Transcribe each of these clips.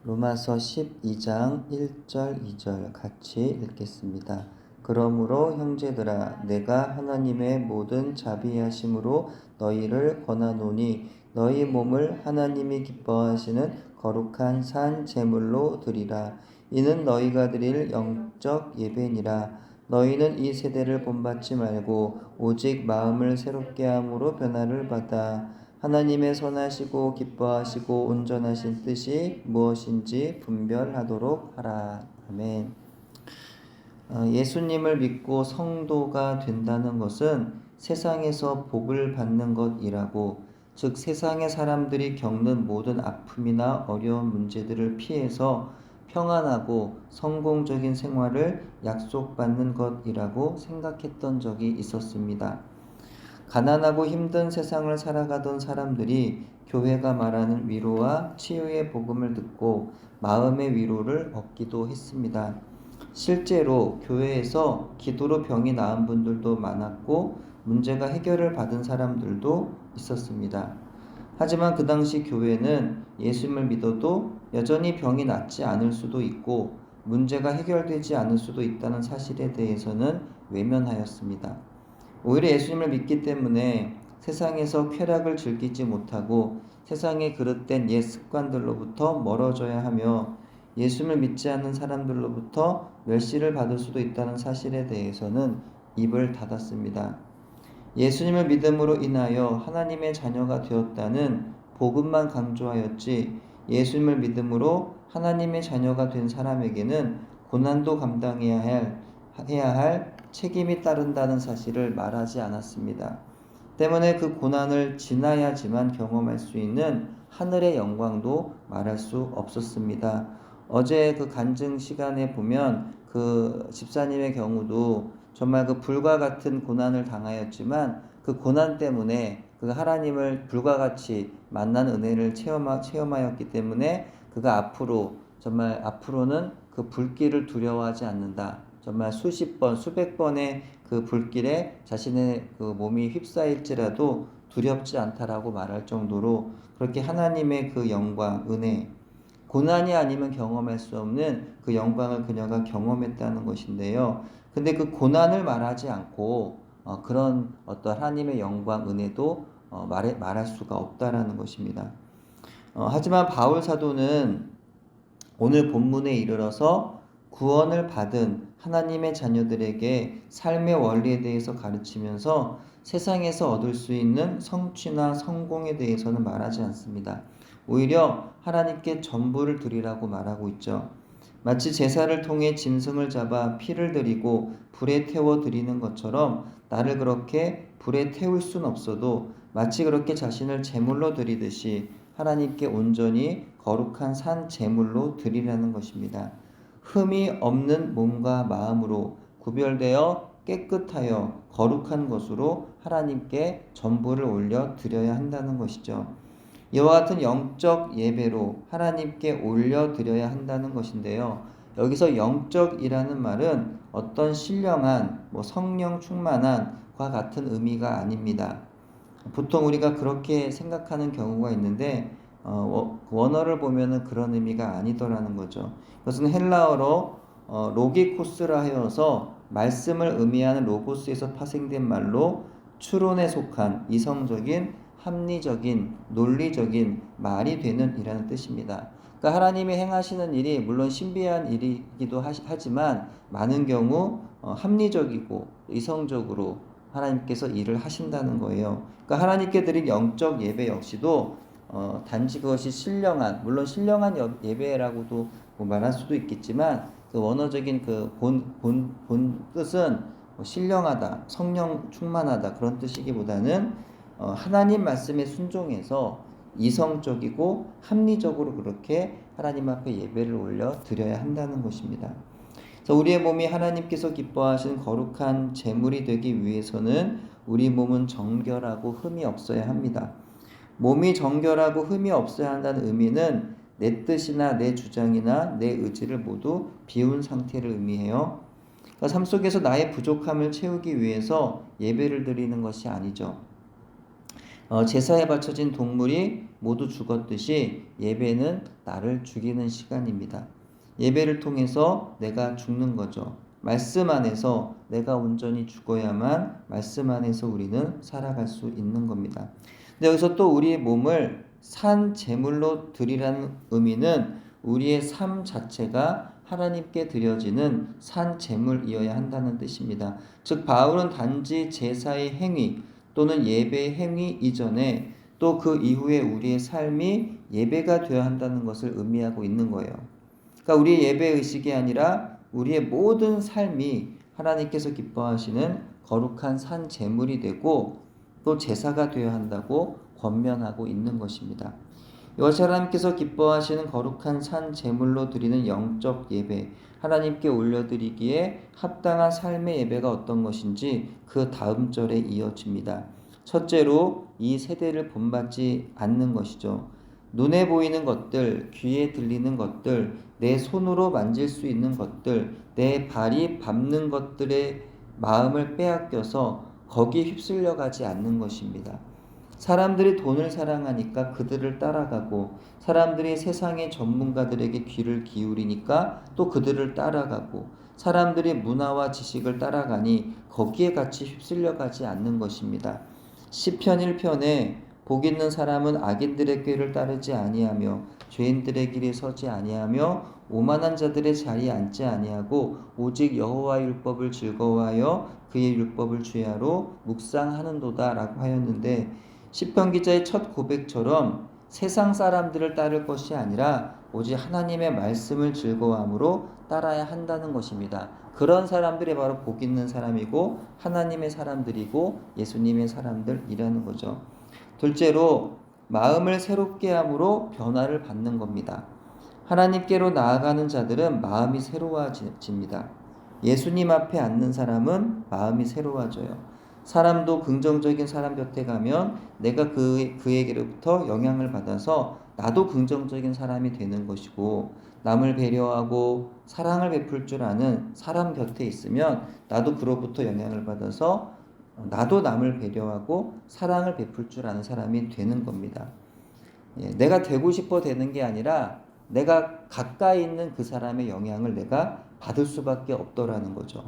로마서 12장 1절 2절 같이 읽겠습니다. 그러므로 형제들아 내가 하나님의 모든 자비하심으로 너희를 권하노니 너희 몸을 하나님이 기뻐하시는 거룩한 산 제물로 드리라. 이는 너희가 드릴 영적 예배니라. 너희는 이 세대를 본받지 말고 오직 마음을 새롭게 함으로 변화를 받아 하나님의 선하시고 기뻐하시고 온전하신 뜻이 무엇인지 분별하도록 하라. 아멘. 예수님을 믿고 성도가 된다는 것은 세상에서 복을 받는 것이라고, 즉 세상의 사람들이 겪는 모든 아픔이나 어려운 문제들을 피해서 평안하고 성공적인 생활을 약속받는 것이라고 생각했던 적이 있었습니다. 가난하고 힘든 세상을 살아가던 사람들이 교회가 말하는 위로와 치유의 복음을 듣고 마음의 위로를 얻기도 했습니다. 실제로 교회에서 기도로 병이 나은 분들도 많았고 문제가 해결을 받은 사람들도 있었습니다. 하지만 그 당시 교회는 예수님을 믿어도 여전히 병이 낫지 않을 수도 있고 문제가 해결되지 않을 수도 있다는 사실에 대해서는 외면하였습니다. 오히려 예수님을 믿기 때문에 세상에서 쾌락을 즐기지 못하고 세상의 그릇된 옛 습관들로부터 멀어져야 하며 예수님을 믿지 않는 사람들로부터 멸시를 받을 수도 있다는 사실에 대해서는 입을 닫았습니다. 예수님을 믿음으로 인하여 하나님의 자녀가 되었다는 복음만 강조하였지, 예수님을 믿음으로 하나님의 자녀가 된 사람에게는 고난도 해야 할 책임이 따른다는 사실을 말하지 않았습니다. 때문에 그 고난을 지나야지만 경험할 수 있는 하늘의 영광도 말할 수 없었습니다. 어제 그 간증 시간에 보면 그 집사님의 경우도 정말 그 불과 같은 고난을 당하였지만 그 고난 때문에 그 하나님을 불과 같이 만난 은혜를 체험하였기 때문에 그가 앞으로는 그 불길을 두려워하지 않는다. 정말 수십 번, 수백 번의 그 불길에 자신의 그 몸이 휩싸일지라도 두렵지 않다라고 말할 정도로 그렇게 하나님의 그 영광, 은혜, 고난이 아니면 경험할 수 없는 그 영광을 그녀가 경험했다는 것인데요. 근데 그 고난을 말하지 않고 그런 어떤 하나님의 영광, 은혜도 말할 수가 없다라는 것입니다. 하지만 바울 사도는 오늘 본문에 이르러서 구원을 받은 하나님의 자녀들에게 삶의 원리에 대해서 가르치면서 세상에서 얻을 수 있는 성취나 성공에 대해서는 말하지 않습니다. 오히려 하나님께 전부를 드리라고 말하고 있죠. 마치 제사를 통해 짐승을 잡아 피를 드리고 불에 태워 드리는 것처럼 나를 그렇게 불에 태울 순 없어도 마치 그렇게 자신을 제물로 드리듯이 하나님께 온전히 거룩한 산 제물로 드리라는 것입니다. 흠이 없는 몸과 마음으로 구별되어 깨끗하여 거룩한 것으로 하나님께 전부를 올려 드려야 한다는 것이죠. 이와 같은 영적 예배로 하나님께 올려 드려야 한다는 것인데요. 여기서 영적이라는 말은 어떤 신령한, 성령 충만한과 같은 의미가 아닙니다. 보통 우리가 그렇게 생각하는 경우가 있는데 원어를 보면은 그런 의미가 아니더라는 거죠. 이것은 헬라어로 로기코스라 하여서 말씀을 의미하는 로고스에서 파생된 말로 추론에 속한 이성적인, 합리적인, 논리적인 말이 되는 이라는 뜻입니다. 그러니까 하나님이 행하시는 일이 물론 신비한 일이기도 하지만 많은 경우 합리적이고 이성적으로 하나님께서 일을 하신다는 거예요. 그러니까 하나님께 드린 영적 예배 역시도 단지 그것이 물론 신령한 예배라고도 말할 수도 있겠지만 그 원어적인 그 본 뜻은 신령하다, 성령 충만하다 그런 뜻이기보다는 하나님 말씀에 순종해서 이성적이고 합리적으로 그렇게 하나님 앞에 예배를 올려 드려야 한다는 것입니다. 그래서 우리의 몸이 하나님께서 기뻐하시는 거룩한 제물이 되기 위해서는 우리 몸은 정결하고 흠이 없어야 합니다. 몸이 정결하고 흠이 없어야 한다는 의미는 내 뜻이나 내 주장이나 내 의지를 모두 비운 상태를 의미해요. 그러니까 삶 속에서 나의 부족함을 채우기 위해서 예배를 드리는 것이 아니죠. 제사에 바쳐진 동물이 모두 죽었듯이 예배는 나를 죽이는 시간입니다. 예배를 통해서 내가 죽는 거죠. 말씀 안에서 내가 온전히 죽어야만 말씀 안에서 우리는 살아갈 수 있는 겁니다. 근데 여기서 또 우리의 몸을 산 제물로 드리라는 의미는 우리의 삶 자체가 하나님께 드려지는 산 제물이어야 한다는 뜻입니다. 즉 바울은 단지 제사의 행위 또는 예배의 행위 이전에 또 그 이후에 우리의 삶이 예배가 되어야 한다는 것을 의미하고 있는 거예요. 그러니까 우리의 예배 의식이 아니라 우리의 모든 삶이 하나님께서 기뻐하시는 거룩한 산 제물이 되고 또 제사가 되어야 한다고 권면하고 있는 것입니다. 이것이 하나님께서 기뻐하시는 거룩한 산 제물로 드리는 영적 예배, 하나님께 올려드리기에 합당한 삶의 예배가 어떤 것인지 그 다음 절에 이어집니다. 첫째로 이 세대를 본받지 않는 것이죠. 눈에 보이는 것들, 귀에 들리는 것들, 내 손으로 만질 수 있는 것들, 내 발이 밟는 것들의 마음을 빼앗겨서 거기에 휩쓸려 가지 않는 것입니다. 사람들이 돈을 사랑하니까 그들을 따라가고 사람들이 세상의 전문가들에게 귀를 기울이니까 또 그들을 따라가고 사람들이 문화와 지식을 따라가니 거기에 같이 휩쓸려 가지 않는 것입니다. 시편 1편에 복 있는 사람은 악인들의 꾀를 따르지 아니하며 죄인들의 길에 서지 아니하며 오만한 자들의 자리에 앉지 아니하고 오직 여호와의 율법을 즐거워하여 그의 율법을 주야로 묵상하는도다 라고 하였는데 시편 기자의 첫 고백처럼 세상 사람들을 따를 것이 아니라 오직 하나님의 말씀을 즐거워함으로 따라야 한다는 것입니다. 그런 사람들이 바로 복 있는 사람이고 하나님의 사람들이고 예수님의 사람들이라는 거죠. 둘째로 마음을 새롭게 함으로 변화를 받는 겁니다. 하나님께로 나아가는 자들은 마음이 새로워집니다. 예수님 앞에 앉는 사람은 마음이 새로워져요. 사람도 긍정적인 사람 곁에 가면 내가 그에게로부터 영향을 받아서 나도 긍정적인 사람이 되는 것이고 남을 배려하고 사랑을 베풀 줄 아는 사람 곁에 있으면 나도 그로부터 영향을 받아서 나도 남을 배려하고 사랑을 베풀 줄 아는 사람이 되는 겁니다. 내가 되고 싶어 되는 게 아니라 내가 가까이 있는 그 사람의 영향을 내가 받을 수밖에 없더라는 거죠.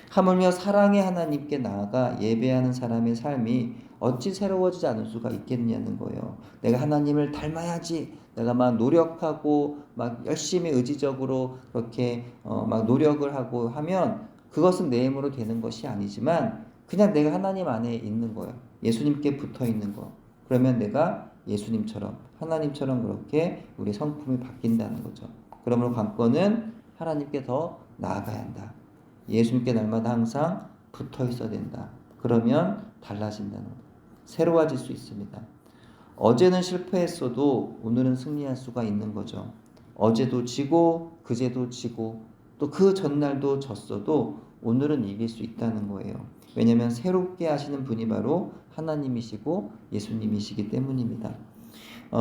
하물며 사랑의 하나님께 나아가 예배하는 사람의 삶이 어찌 새로워지지 않을 수가 있겠냐는 거예요. 내가 하나님을 닮아야지. 내가 막 노력하고 막 열심히 의지적으로 그렇게 막 노력을 하고 하면 그것은 내 힘으로 되는 것이 아니지만 그냥 내가 하나님 안에 있는 거예요. 예수님께 붙어 있는 거. 그러면 내가 예수님처럼 하나님처럼 그렇게 우리 성품이 바뀐다는 거죠. 그러므로 관건은 하나님께 더 나아가야 한다. 예수님께 날마다 항상 붙어 있어야 된다. 그러면 달라진다는 거예요. 새로워질 수 있습니다. 어제는 실패했어도 오늘은 승리할 수가 있는 거죠. 어제도 지고 그제도 지고 또 그 전날도 졌어도 오늘은 이길 수 있다는 거예요. 왜냐하면 새롭게 하시는 분이 바로 하나님이시고 예수님이시기 때문입니다.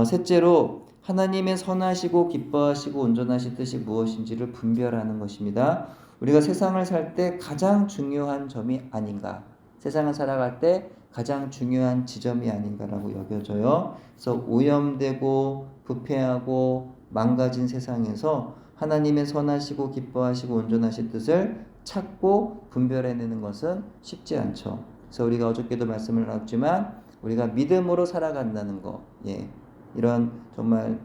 셋째로 하나님의 선하시고 기뻐하시고 온전하신 뜻이 무엇인지를 분별하는 것입니다. 우리가 세상을 살 때 가장 중요한 점이 아닌가, 세상을 살아갈 때 가장 중요한 지점이 아닌가라고 여겨져요. 그래서 오염되고 부패하고 망가진 세상에서 하나님의 선하시고 기뻐하시고 온전하신 뜻을 찾고 분별해내는 것은 쉽지 않죠. 그래서 우리가 어저께도 말씀을 나눴지만 우리가 믿음으로 살아간다는 거, 이런 정말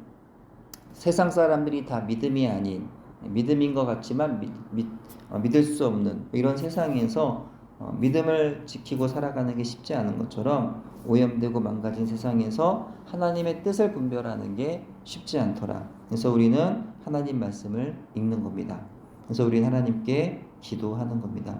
세상 사람들이 다 믿음이 아닌 믿음인 것 같지만 믿을 수 없는 이런 세상에서 믿음을 지키고 살아가는 게 쉽지 않은 것처럼 오염되고 망가진 세상에서 하나님의 뜻을 분별하는 게 쉽지 않더라. 그래서 우리는 하나님 말씀을 읽는 겁니다. 그래서 우리는 하나님께 기도하는 겁니다.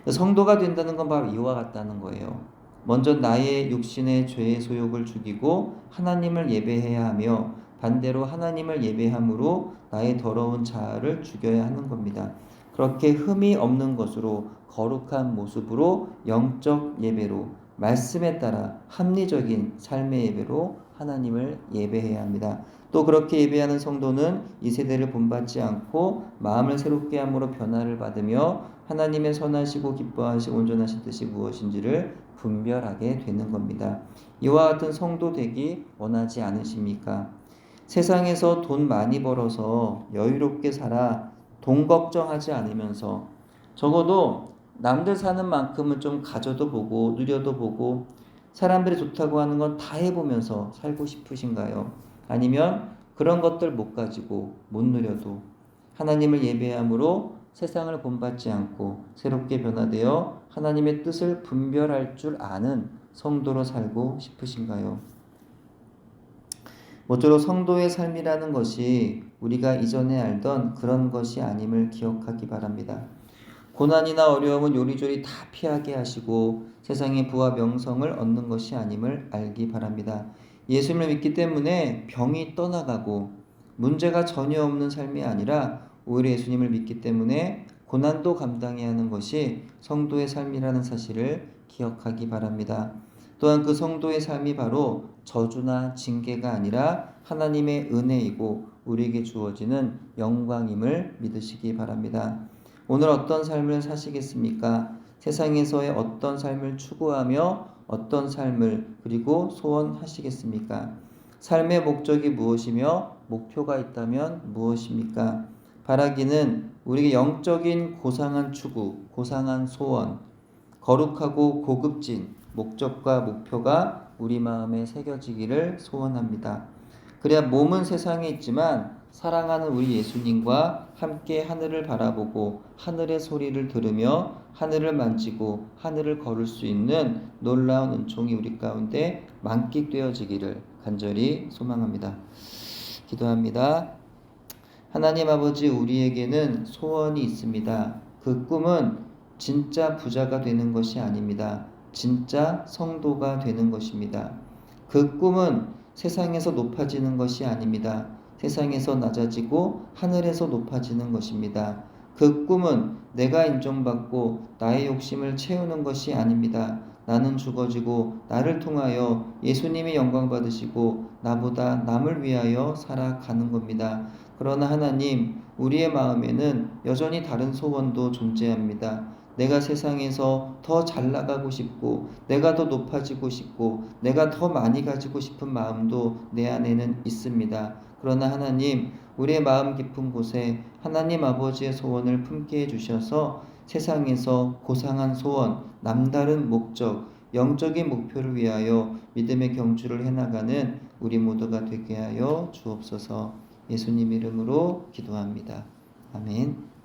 성도가 된다는 건 바로 이와 같다는 거예요. 먼저 나의 육신의 죄의 소욕을 죽이고 하나님을 예배해야 하며 반대로 하나님을 예배함으로 나의 더러운 자아를 죽여야 하는 겁니다. 그렇게 흠이 없는 것으로 거룩한 모습으로 영적 예배로 말씀에 따라 합리적인 삶의 예배로 하나님을 예배해야 합니다. 또 그렇게 예배하는 성도는 이 세대를 본받지 않고 마음을 새롭게 함으로 변화를 받으며 하나님의 선하시고 기뻐하시고 온전하신 뜻이 무엇인지를 분별하게 되는 겁니다. 이와 같은 성도 되기 원하지 않으십니까? 세상에서 돈 많이 벌어서 여유롭게 살아 돈 걱정하지 않으면서 적어도 남들 사는 만큼은 좀 가져도 보고 누려도 보고 사람들이 좋다고 하는 건 다 해보면서 살고 싶으신가요? 아니면 그런 것들 못 가지고 못 누려도 하나님을 예배함으로 세상을 본받지 않고 새롭게 변화되어 하나님의 뜻을 분별할 줄 아는 성도로 살고 싶으신가요? 모쪼록 성도의 삶이라는 것이 우리가 이전에 알던 그런 것이 아님을 기억하기 바랍니다. 고난이나 어려움은 요리조리 다 피하게 하시고 세상의 부와 명성을 얻는 것이 아님을 알기 바랍니다. 예수님을 믿기 때문에 병이 떠나가고 문제가 전혀 없는 삶이 아니라 오히려 예수님을 믿기 때문에 고난도 감당해야 하는 것이 성도의 삶이라는 사실을 기억하기 바랍니다. 또한 그 성도의 삶이 바로 저주나 징계가 아니라 하나님의 은혜이고 우리에게 주어지는 영광임을 믿으시기 바랍니다. 오늘 어떤 삶을 사시겠습니까? 세상에서의 어떤 삶을 추구하며 어떤 삶을 그리고 소원하시겠습니까? 삶의 목적이 무엇이며 목표가 있다면 무엇입니까? 바라기는 우리에게 영적인 고상한 추구, 고상한 소원, 거룩하고 고급진 목적과 목표가 우리 마음에 새겨지기를 소원합니다. 그래야 몸은 세상에 있지만 사랑하는 우리 예수님과 함께 하늘을 바라보고 하늘의 소리를 들으며 하늘을 만지고 하늘을 걸을 수 있는 놀라운 은총이 우리 가운데 만끽되어지기를 간절히 소망합니다. 기도합니다. 하나님 아버지, 우리에게는 소원이 있습니다. 그 꿈은 진짜 부자가 되는 것이 아닙니다. 진짜 성도가 되는 것입니다. 그 꿈은 세상에서 높아지는 것이 아닙니다. 세상에서 낮아지고 하늘에서 높아지는 것입니다. 그 꿈은 내가 인정받고 나의 욕심을 채우는 것이 아닙니다. 나는 죽어지고 나를 통하여 예수님이 영광 받으시고 나보다 남을 위하여 살아가는 겁니다. 그러나 하나님, 우리의 마음에는 여전히 다른 소원도 존재합니다. 내가 세상에서 더 잘 나가고 싶고 내가 더 높아지고 싶고 내가 더 많이 가지고 싶은 마음도 내 안에는 있습니다. 그러나 하나님, 우리의 마음 깊은 곳에 하나님 아버지의 소원을 품게 해주셔서 세상에서 고상한 소원, 남다른 목적, 영적인 목표를 위하여 믿음의 경주를 해나가는 우리 모두가 되게 하여 주옵소서. 예수님 이름으로 기도합니다. 아멘.